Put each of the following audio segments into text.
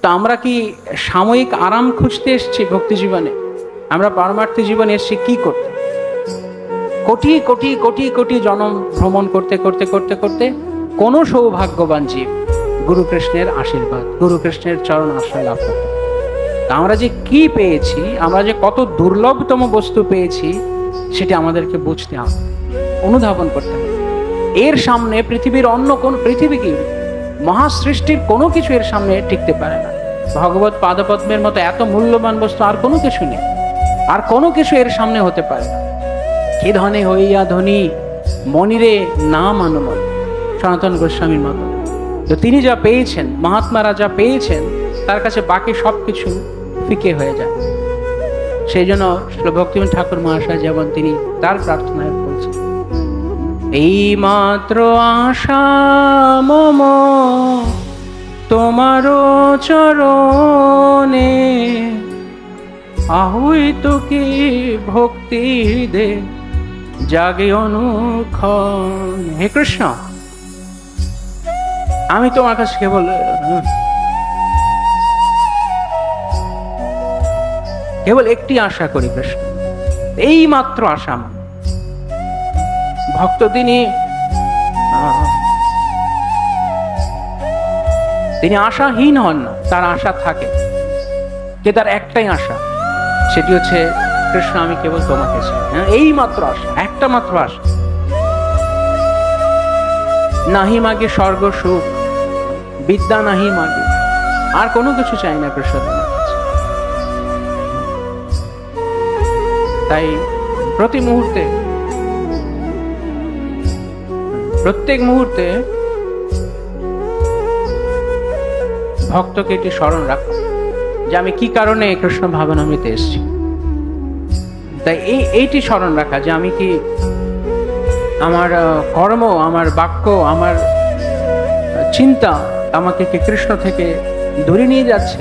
তো আমরা কি সাময়িক আরাম খুঁজতে এসেছি ভক্তি জীবনে? আমরা পারমার্থিক জীবনে এসেছি কি করতে? কোটি কোটি কোটি কোটি জনম ভ্রমণ করতে করতে করতে করতে কোন সৌভাগ্যবান জীব গুরুকৃষ্ণের আশীর্বাদ, গুরুকৃষ্ণের চরণ আশ্রয় লাভ করতে। আমরা যে কি পেয়েছি, আমরা যে কত দুর্লভতম বস্তু পেয়েছি, সেটা আমাদেরকে বুঝতে হবে, অনুধাবন করতে হবে। এর সামনে পৃথিবীর অন্য কোন, পৃথিবী কি মহাসৃষ্টির কোনো কিছু এর সামনে টিকতে পারে না। ভগবত পাদপদ্মের মতো এত মূল্যবান বস্তু আর কোনো কিছু নেই, আর কোনো কিছু এর সামনে হতে পারে না। কি ধনে হইয়া ধনী, মনিরে নাম আনমন, সনাতন গোস্বামীর মতো। তো তিনি যা পেয়েছেন, মহাত্মারা যা পেয়েছেন, তার কাছে বাকি সবকিছু ফিকে হয়ে যায়। সেই জন্য ভক্তিবিনোদ ঠাকুর মহাশয় যেমন তিনি তার প্রার্থনায় বলছেন, এই মাত্র আশা মম তোমারও চরণে, আহুত কি ভক্তি দে জাগে অনুক্ষণ। হে কৃষ্ণ, আমি তোমার কাছে কেবল একটি আশা করি কৃষ্ণ, এই মাত্র আশা আমার। ভক্ত তিনি আশাহীন হন না, তার আশা থাকে, যে তার একটাই আশা, সেটি হচ্ছে কৃষ্ণ আমি কেবল তোমাকে চাই। এই মাত্র আশা, একটা মাত্র আশা। নাহি মাগে স্বর্গ সুখ, বিদ্যা নাহি মাগে, আর কোনো কিছু চাই না কৃষ্ণ তোমার কাছে। তাই প্রতি মুহূর্তে, প্রত্যেক মুহূর্তে ভক্তকে এটি স্মরণ রাখা যে আমি কি কারণে কৃষ্ণ ভাবনামৃতে এসেছি। তাই এইটি স্মরণ রাখা যে আমি কি, আমার কর্ম, আমার বাক্য, আমার চিন্তা আমাকে কি কৃষ্ণ থেকে দূরে নিয়ে যাচ্ছে,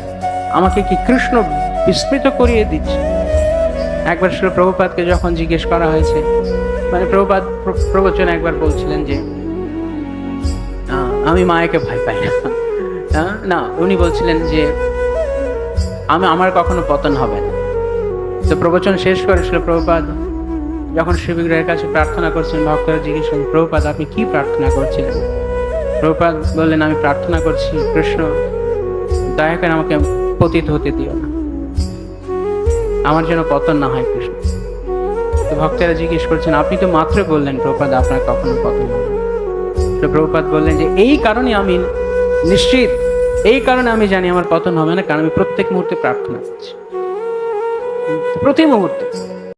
আমাকে কি কৃষ্ণ বিস্মৃত করিয়ে দিচ্ছে। একবার শ্রী প্রভুপাদকে যখন জিজ্ঞেস করা হয়েছে, মানে প্রভুপাদ প্রবচন একবার বলছিলেন যে আমি মায়াকে ভয় পাই না, উনি বলছিলেন যে আমার কখনো পতন হবে না। তো প্রবচন শেষ করে শ্রী প্রভুপাদ যখন শ্রী বিগ্রহের কাছে প্রার্থনা করছেন, ভক্তরা জিজ্ঞেস করেন, প্রভুপাদ আপনি কি প্রার্থনা করছিলেন? প্রভুপাদ বললেন, আমি প্রার্থনা করছি কৃষ্ণ দয়া করে আমাকে পতিত হতে দিও না, আমার যেন পতন না হয় কৃষ্ণ। তো ভক্তেরা জিজ্ঞেস করছেন, আপনি তো মাত্র বললেন প্রভুপাদ আপনার কখনো পতন হবে না। তো প্রভুপাদ বললেন যে এই কারণে আমি নিশ্চিত, এই কারণে আমি জানি আমার পতন হবে না, কারণ আমি প্রত্যেক মুহূর্তে প্রার্থনা করছি, প্রতি মুহূর্তে।